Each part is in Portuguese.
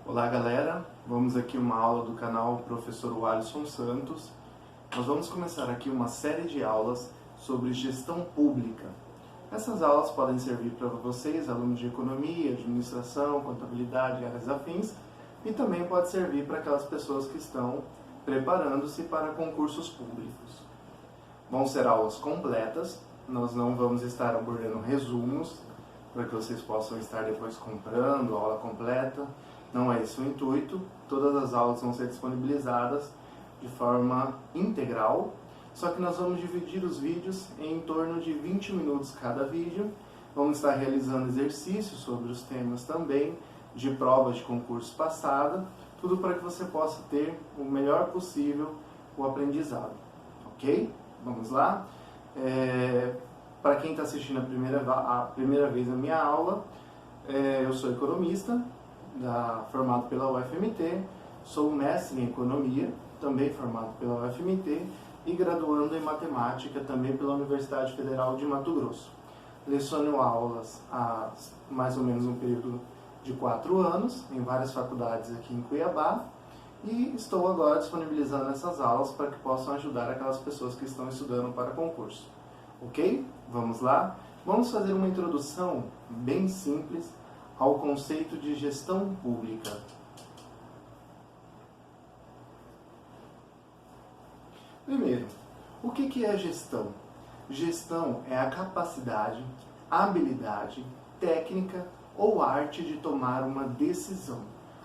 Olá galera, vamos aqui uma aula do canal Professor Alisson Santos. Nós vamos começar aqui uma série de aulas sobre gestão pública. Essas aulas podem servir para vocês, alunos de economia, administração, contabilidade e áreas afins, e também pode servir para aquelas pessoas que estão preparando-se para concursos públicos. Vão ser aulas completas, nós não vamos estar abordando resumos, para que vocês possam estar depois comprando a aula completa. Não é esse o intuito. Todas as aulas vão ser disponibilizadas de forma integral, só que nós vamos dividir os vídeos em torno de 20 minutos cada vídeo. Vamos estar realizando exercícios sobre os temas também, de provas de concurso passado, tudo para que você possa ter o melhor possível o aprendizado, ok? Vamos lá? Para quem está assistindo a primeira vez a minha aula, eu sou economista, formado pela UFMT, sou mestre em economia, também formado pela UFMT, e graduando em matemática também pela Universidade Federal de Mato Grosso. Leciono aulas há mais ou menos um período de 4 anos, em várias faculdades aqui em Cuiabá, e estou agora disponibilizando essas aulas para que possam ajudar aquelas pessoas que estão estudando para concurso. Ok? Vamos lá? Vamos fazer uma introdução bem simples ao conceito de gestão pública. Primeiro, o que é gestão? Gestão é a capacidade, habilidade, técnica ou arte de tomar uma decisão.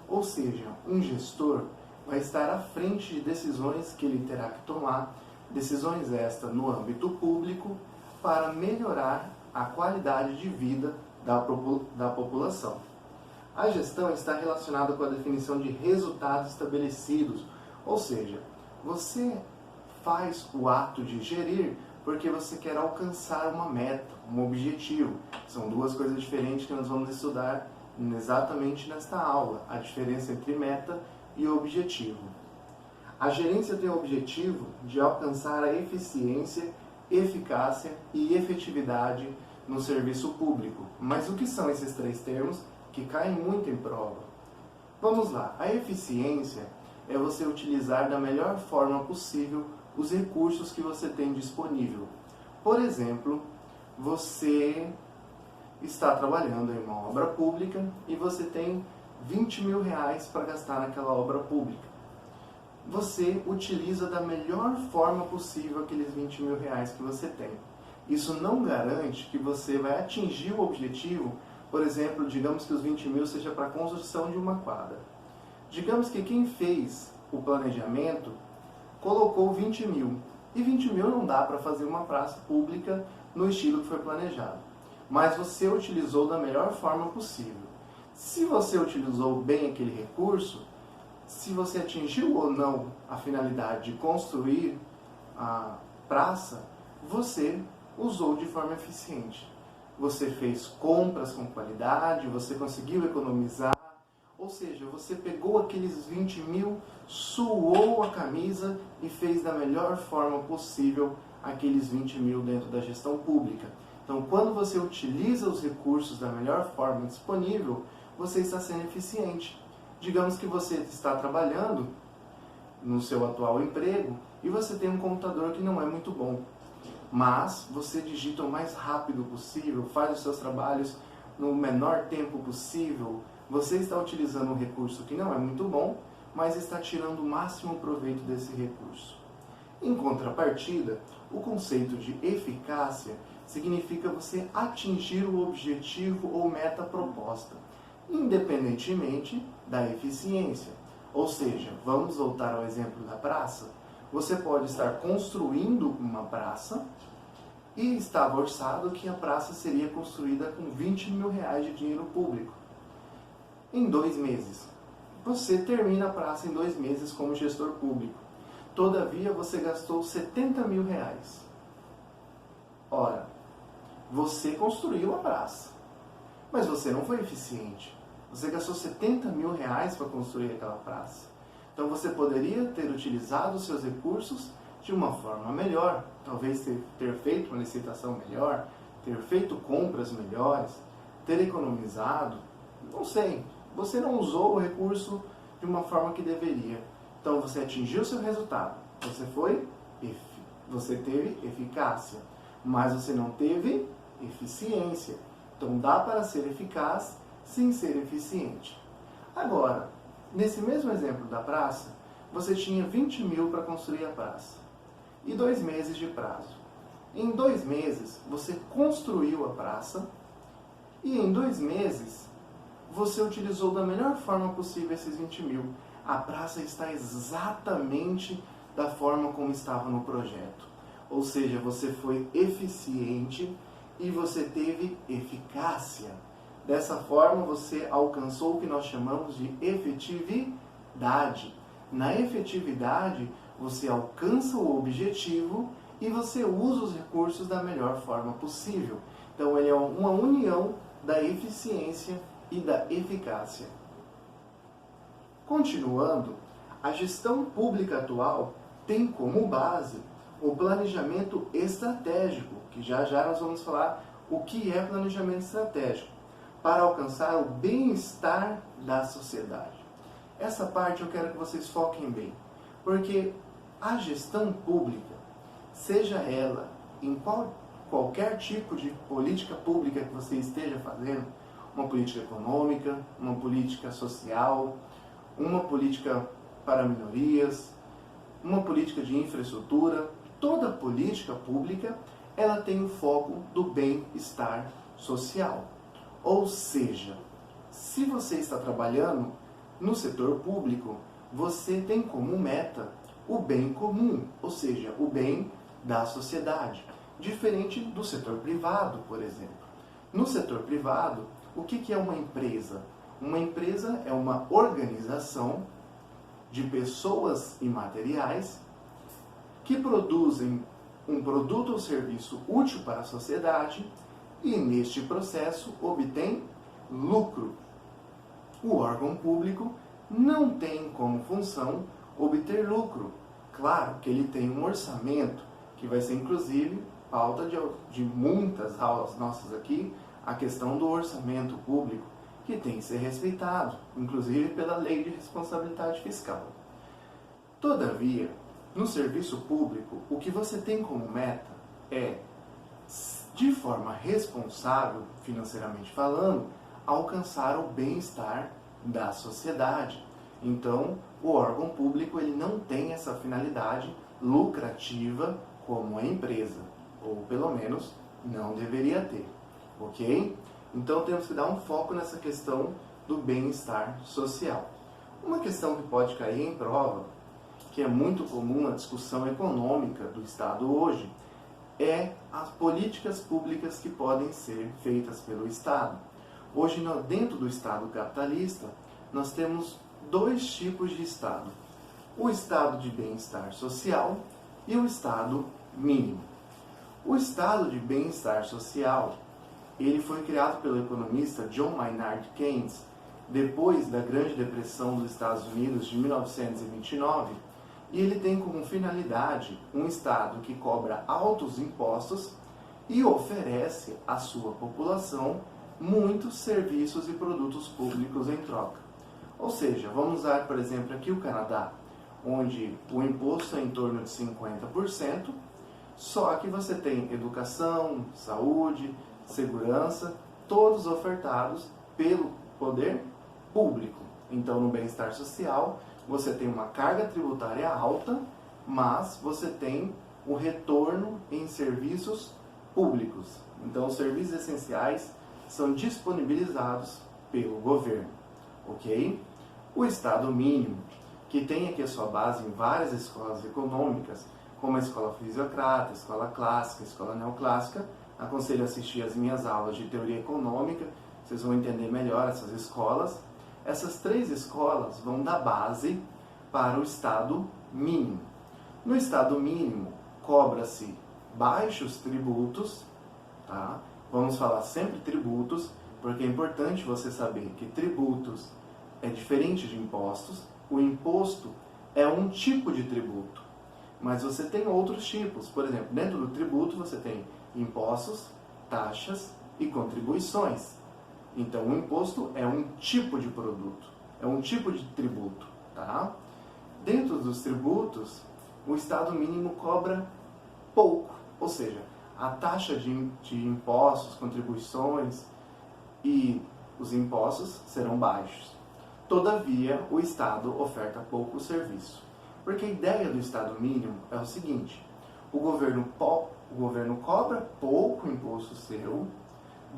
Ou seja, um gestor vai estar à frente de decisões que ele terá que tomar, decisões estas no âmbito público, para melhorar a qualidade de vida da população. A gestão está relacionada com a definição de resultados estabelecidos, ou seja, você faz o ato de gerir porque você quer alcançar uma meta, um objetivo. São duas coisas diferentes que nós vamos estudar exatamente nesta aula, a diferença entre meta e objetivo. A gerência tem o objetivo de alcançar a eficiência, eficácia e efetividade no serviço público. Mas o que são esses 3 termos que caem muito em prova? Vamos lá. A eficiência é você utilizar da melhor forma possível os recursos que você tem disponível. Por exemplo, você está trabalhando em uma obra pública e você tem 20 mil reais para gastar naquela obra pública. Você utiliza da melhor forma possível aqueles 20 mil reais que você tem. Isso não garante que você vai atingir o objetivo. Por exemplo, digamos que os 20 mil seja para a construção de uma quadra. Digamos que quem fez o planejamento colocou 20 mil. E 20 mil não dá para fazer uma praça pública no estilo que foi planejado. Mas você utilizou da melhor forma possível. Se você utilizou bem aquele recurso, se você atingiu ou não a finalidade de construir a praça, você usou de forma eficiente. Você fez compras com qualidade, você conseguiu economizar, ou seja, você pegou aqueles 20 mil, suou a camisa e fez da melhor forma possível aqueles 20 mil dentro da gestão pública. Então, quando você utiliza os recursos da melhor forma disponível, você está sendo eficiente. Digamos que você está trabalhando no seu atual emprego e você tem um computador que não é muito bom, mas você digita o mais rápido possível, faz os seus trabalhos no menor tempo possível. Você está utilizando um recurso que não é muito bom, mas está tirando o máximo proveito desse recurso. Em contrapartida, o conceito de eficácia significa você atingir o objetivo ou meta proposta, independentemente da eficiência. Ou seja, vamos voltar ao exemplo da praça. Você pode estar construindo uma praça e estava orçado que a praça seria construída com 20 mil reais de dinheiro público. Em 2 meses. Você termina a praça em 2 meses como gestor público. Todavia, você gastou 70 mil reais. Ora, você construiu a praça, mas você não foi eficiente. Você gastou 70 mil reais para construir aquela praça. Então você poderia ter utilizado os seus recursos de uma forma melhor. Talvez ter feito uma licitação melhor, ter feito compras melhores, ter economizado, não sei. você não usou o recurso de uma forma que deveria. Então você atingiu seu resultado, você teve eficácia, mas você não teve eficiência. Então dá para ser eficaz sem ser eficiente. Agora, nesse mesmo exemplo da praça, você tinha 20 mil para construir a praça e 2 meses de prazo. Em 2 meses, você construiu a praça e em 2 meses, você utilizou da melhor forma possível esses 20 mil. A praça está exatamente da forma como estava no projeto. Ou seja, você foi eficiente e você teve eficácia. Dessa forma, você alcançou o que nós chamamos de efetividade. Na efetividade, você alcança o objetivo e você usa os recursos da melhor forma possível. Então, ele é uma união da eficiência e da eficácia. Continuando, a gestão pública atual tem como base o planejamento estratégico, que já nós vamos falar o que é planejamento estratégico, para alcançar o bem-estar da sociedade. Essa parte eu quero que vocês foquem bem, porque a gestão pública, seja ela em qualquer tipo de política pública que você esteja fazendo, uma política econômica, uma política social, uma política para minorias, uma política de infraestrutura, toda política pública, ela tem o foco do bem-estar social. Ou seja, se você está trabalhando no setor público, você tem como meta o bem comum, ou seja, o bem da sociedade, diferente do setor privado, por exemplo. No setor privado, o que é uma empresa? Uma empresa é uma organização de pessoas e materiais que produzem um produto ou serviço útil para a sociedade e, neste processo, obtém lucro. O órgão público não tem como função obter lucro. Claro que ele tem um orçamento, que vai ser, inclusive, pauta de muitas aulas nossas aqui, a questão do orçamento público, que tem que ser respeitado, inclusive pela Lei de Responsabilidade Fiscal. Todavia, no serviço público, o que você tem como meta é, de forma responsável, financeiramente falando, alcançar o bem-estar da sociedade. Então, o órgão público ele não tem essa finalidade lucrativa como a empresa, ou pelo menos não deveria ter, ok? Então temos que dar um foco nessa questão do bem-estar social. Uma questão que pode cair em prova, que é muito comum na discussão econômica do Estado hoje, é as políticas públicas que podem ser feitas pelo Estado. Hoje, dentro do Estado capitalista, nós temos 2 tipos de Estado. O Estado de bem-estar social e o Estado mínimo. O Estado de bem-estar social, ele foi criado pelo economista John Maynard Keynes, depois da Grande Depressão dos Estados Unidos de 1929, e ele tem como finalidade um Estado que cobra altos impostos e oferece à sua população muitos serviços e produtos públicos em troca. Ou seja, vamos usar, por exemplo, aqui o Canadá, onde o imposto é em torno de 50%, só que você tem educação, saúde, segurança, todos ofertados pelo poder público. Então, no bem-estar social, você tem uma carga tributária alta, mas você tem o retorno em serviços públicos. Então, os serviços essenciais são disponibilizados pelo governo, ok? O Estado mínimo, que tem aqui a sua base em várias escolas econômicas, como a escola fisiocrata, a escola clássica, a escola neoclássica. Aconselho a assistir as minhas aulas de teoria econômica, vocês vão entender melhor essas escolas. Essas 3 escolas vão dar base para o Estado mínimo. No Estado mínimo, cobra-se baixos tributos, tá? Vamos falar sempre tributos, porque é importante você saber que tributos é diferente de impostos. O imposto é um tipo de tributo, mas você tem outros tipos. Por exemplo, dentro do tributo você tem impostos, taxas e contribuições. Então, o imposto é um tipo de produto, é um tipo de tributo, tá? Dentro dos tributos, o Estado mínimo cobra pouco, ou seja, a taxa de impostos, contribuições e os impostos serão baixos. Todavia, o Estado oferta pouco serviço, porque a ideia do Estado mínimo é o seguinte: o governo cobra pouco imposto seu,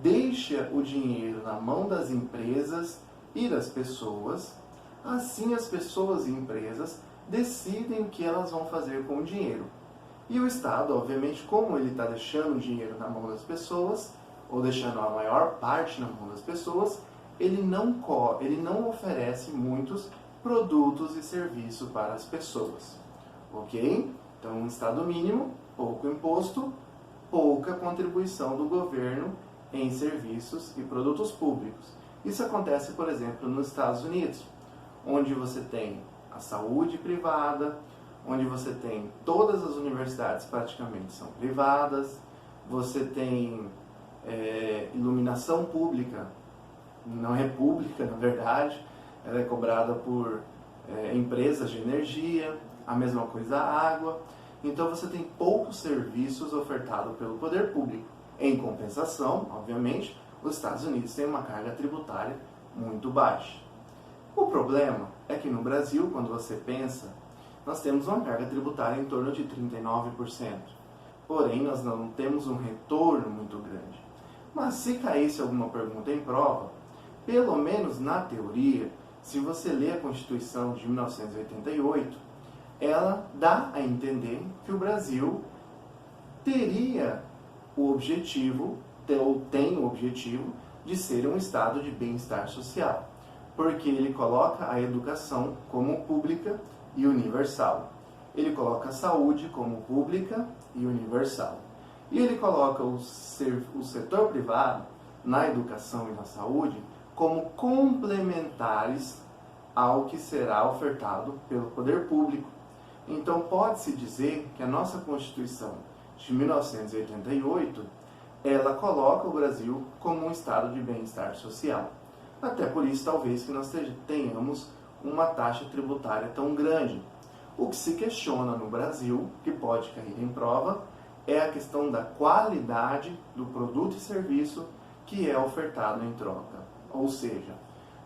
deixa o dinheiro na mão das empresas e das pessoas, assim as pessoas e empresas decidem o que elas vão fazer com o dinheiro. E o Estado, obviamente, como ele está deixando o dinheiro na mão das pessoas, ou deixando a maior parte na mão das pessoas, ele não oferece muitos produtos e serviços para as pessoas. Ok? Então, um Estado mínimo, pouco imposto, pouca contribuição do governo em serviços e produtos públicos. Isso acontece, por exemplo, nos Estados Unidos, onde você tem a saúde privada, onde você tem todas as universidades praticamente são privadas, você tem iluminação pública, não é pública na verdade, ela é cobrada por empresas de energia, a mesma coisa a água. Então você tem poucos serviços ofertados pelo poder público. Em compensação, obviamente, os Estados Unidos têm uma carga tributária muito baixa. O problema é que no Brasil, quando você pensa, nós temos uma carga tributária em torno de 39%. Porém, nós não temos um retorno muito grande. Mas se caísse alguma pergunta em prova, pelo menos na teoria, se você ler a Constituição de 1988, ela dá a entender que o Brasil teria o objetivo, ou tem o objetivo, de ser um estado de bem-estar social, porque ele coloca a educação como pública e universal. Ele coloca a saúde como pública e universal. E ele coloca o setor privado, na educação e na saúde, como complementares ao que será ofertado pelo poder público. Então pode-se dizer que a nossa Constituição de 1988, ela coloca o Brasil como um estado de bem-estar social. Até por isso, talvez, que nós tenhamos uma taxa tributária tão grande. O que se questiona no Brasil, que pode cair em prova, é a questão da qualidade do produto e serviço que é ofertado em troca. Ou seja,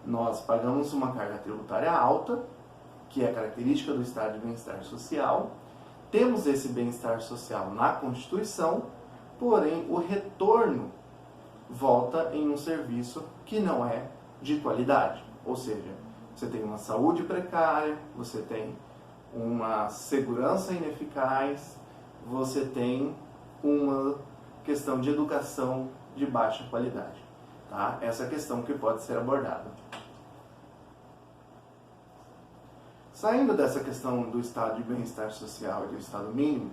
nós pagamos uma carga tributária alta, que é característica do estado de bem-estar social, temos esse bem-estar social na Constituição, porém o retorno volta em um serviço que não é de qualidade. Ou seja, você tem uma saúde precária, você tem uma segurança ineficaz, você tem uma questão de educação de baixa qualidade. Tá? Essa é a questão que pode ser abordada. Saindo dessa questão do estado de bem-estar social e do estado mínimo,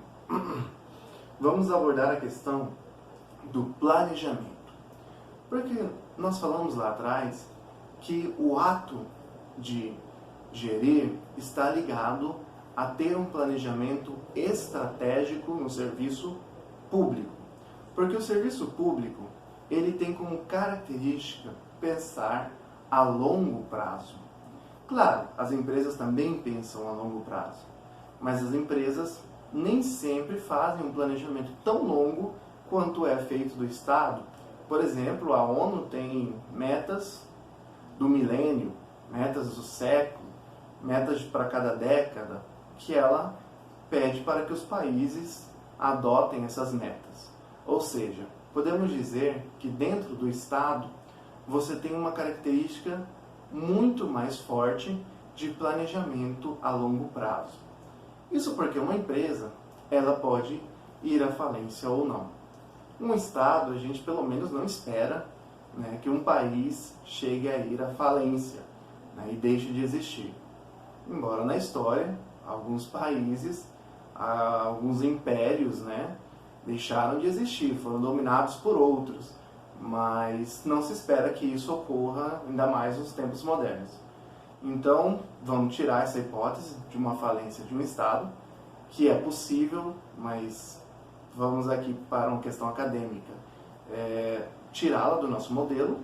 vamos abordar a questão do planejamento. Porque nós falamos lá atrás que o ato de gerir está ligado a ter um planejamento estratégico no serviço público. Porque o serviço público, ele tem como característica pensar a longo prazo. Claro, as empresas também pensam a longo prazo, mas as empresas nem sempre fazem um planejamento tão longo quanto é feito do Estado. Por exemplo, a ONU tem metas do milênio, metas do século, metas para cada década, que ela pede para que os países adotem essas metas. Ou seja, podemos dizer que dentro do Estado você tem uma característica muito mais forte de planejamento a longo prazo. Isso porque uma empresa, ela pode ir à falência ou não. Um Estado, a gente pelo menos não espera, né, que um país chegue a ir à falência, né, e deixe de existir. Embora na história, alguns países, alguns impérios, né, deixaram de existir, foram dominados por outros, mas não se espera que isso ocorra ainda mais nos tempos modernos. Então, vamos tirar essa hipótese de uma falência de um Estado, que é possível, mas vamos aqui para uma questão acadêmica, tirá-la do nosso modelo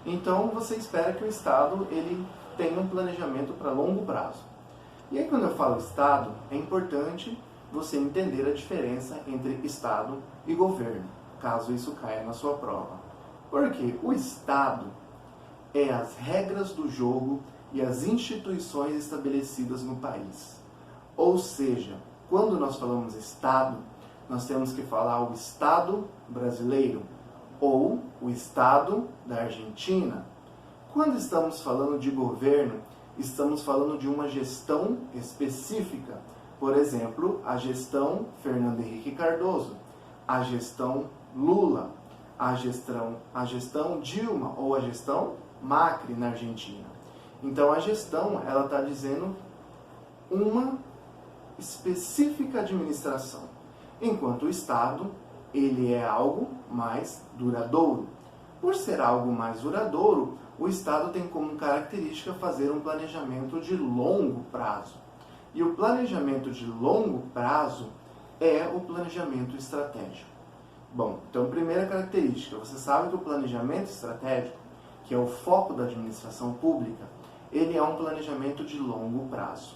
Então você espera que o Estado ele tenha um planejamento para longo prazo. E aí quando eu falo Estado, é importante você entender a diferença entre Estado e governo, caso isso caia na sua prova. Porque o Estado é as regras do jogo e as instituições estabelecidas no país. Ou seja, quando nós falamos Estado, nós temos que falar o Estado brasileiro ou o Estado da Argentina. Quando estamos falando de governo, estamos falando de uma gestão específica. Por exemplo, a gestão Fernando Henrique Cardoso, a gestão Lula, a gestão Dilma ou a gestão Macri na Argentina. Então a gestão, ela está dizendo uma específica administração, enquanto o Estado, ele é algo mais duradouro. Por ser algo mais duradouro, o Estado tem como característica fazer um planejamento de longo prazo. E o planejamento de longo prazo é o planejamento estratégico. Bom, então primeira característica, você sabe que o planejamento estratégico, que é o foco da administração pública, ele é um planejamento de longo prazo.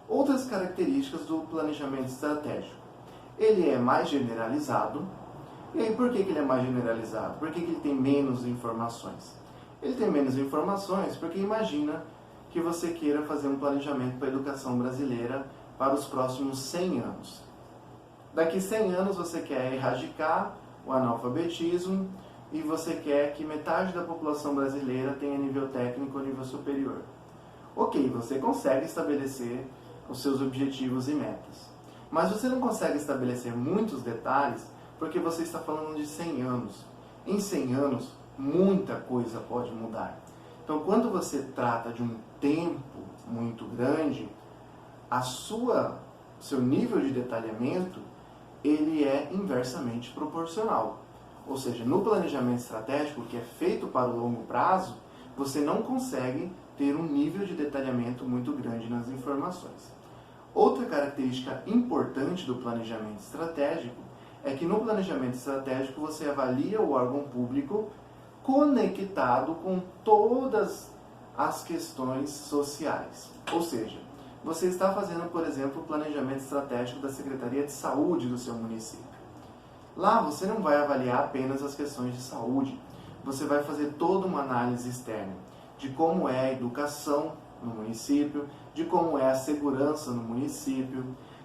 Outras características do planejamento estratégico. Ele é mais generalizado. E aí por que ele é mais generalizado? Por que ele tem menos informações? Ele tem menos informações porque imagina que você queira fazer um planejamento para a educação brasileira para os próximos 100 anos. Daqui 100 anos você quer erradicar o analfabetismo e você quer que metade da população brasileira tenha nível técnico ou nível superior. Ok, você consegue estabelecer os seus objetivos e metas. Mas você não consegue estabelecer muitos detalhes porque você está falando de 100 anos. Em 100 anos, muita coisa pode mudar. Então, quando você trata de um tempo muito grande, seu nível de detalhamento ele é inversamente proporcional. Ou seja, no planejamento estratégico, que é feito para o longo prazo, você não consegue ter um nível de detalhamento muito grande nas informações. Outra característica importante do planejamento estratégico é que no planejamento estratégico você avalia o órgão público conectado com todas as questões sociais. Ou seja, você está fazendo, por exemplo, o planejamento estratégico da Secretaria de Saúde do seu município. Lá você não vai avaliar apenas as questões de saúde, você vai fazer toda uma análise externa de como é a educação no município, de como é a segurança no município,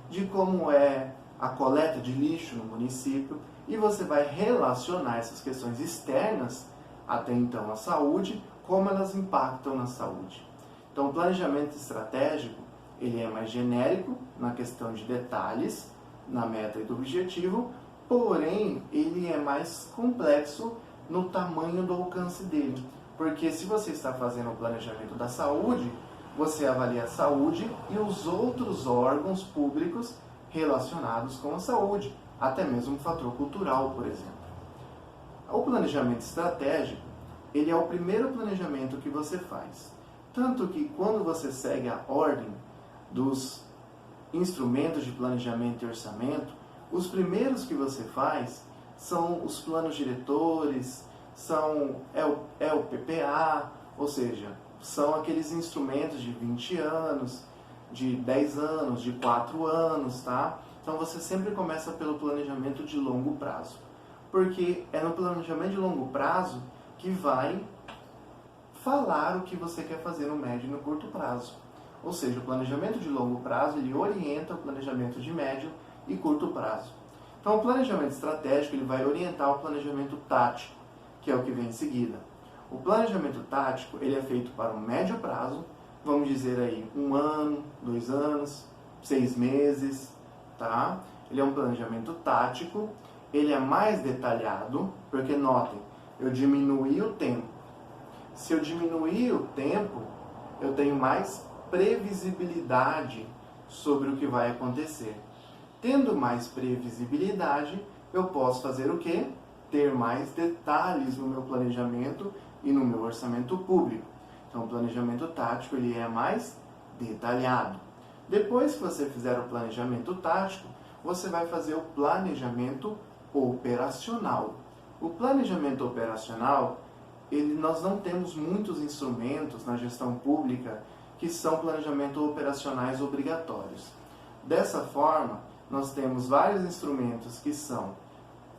de como é a coleta de lixo no município, e você vai relacionar essas questões externas, até então a saúde, como elas impactam na saúde. Então o planejamento estratégico, ele é mais genérico na questão de detalhes, na meta e do objetivo, porém ele é mais complexo no tamanho do alcance dele. Porque se você está fazendo o planejamento da saúde, você avalia a saúde e os outros órgãos públicos relacionados com a saúde, até mesmo o fator cultural, por exemplo. O planejamento estratégico, ele é o primeiro planejamento que você faz. Tanto que quando você segue a ordem dos instrumentos de planejamento e orçamento, os primeiros que você faz são os planos diretores, é o PPA, ou seja, são aqueles instrumentos de 20 anos, de 10 anos, de 4 anos, tá? Então você sempre começa pelo planejamento de longo prazo, porque é no planejamento de longo prazo que vai falar o que você quer fazer no médio e no curto prazo. Ou seja, o planejamento de longo prazo, ele orienta o planejamento de médio e curto prazo. Então o planejamento estratégico, ele vai orientar o planejamento tático, que é o que vem em seguida. O planejamento tático, ele é feito para o médio prazo, vamos dizer aí 1 ano, 2 anos, 6 meses, tá? Ele é um planejamento tático, ele é mais detalhado, porque notem, eu diminuí o tempo. Se eu diminuir o tempo, eu tenho mais previsibilidade sobre o que vai acontecer. Tendo mais previsibilidade, eu posso fazer o quê? Ter mais detalhes no meu planejamento e no meu orçamento público. Então, o planejamento tático ele é mais detalhado. Depois que você fizer o planejamento tático, você vai fazer o planejamento operacional. O planejamento operacional, nós não temos muitos instrumentos na gestão pública que são planejamento operacionais obrigatórios. Dessa forma, nós temos vários instrumentos que são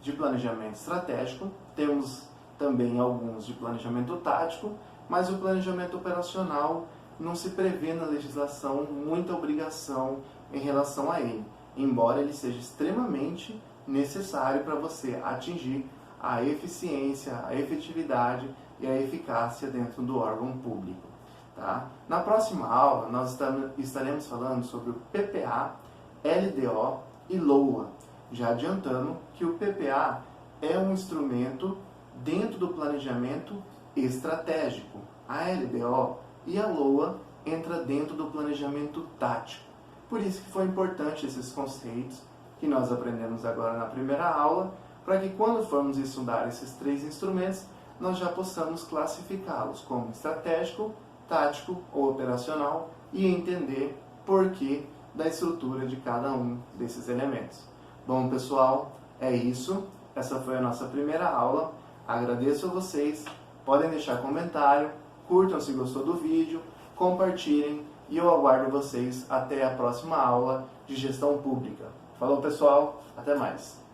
de planejamento estratégico, temos também alguns de planejamento tático, mas o planejamento operacional não se prevê na legislação muita obrigação em relação a ele, embora ele seja extremamente necessário para você atingir a eficiência, a efetividade e a eficácia dentro do órgão público. Tá? Na próxima aula, nós estaremos falando sobre o PPA, LDO e LOA, já adiantando que o PPA é um instrumento dentro do planejamento estratégico. A LDO e a LOA entra dentro do planejamento tático. Por isso que foi importante esses conceitos que nós aprendemos agora na primeira aula, para que quando formos estudar esses três instrumentos, nós já possamos classificá-los como estratégico, tático ou operacional e entender porquê da estrutura de cada um desses elementos. Bom, pessoal, é isso. Essa foi a nossa primeira aula. Agradeço a vocês. Podem deixar comentário, curtam se gostou do vídeo, compartilhem e eu aguardo vocês até a próxima aula de gestão pública. Falou, pessoal. Até mais.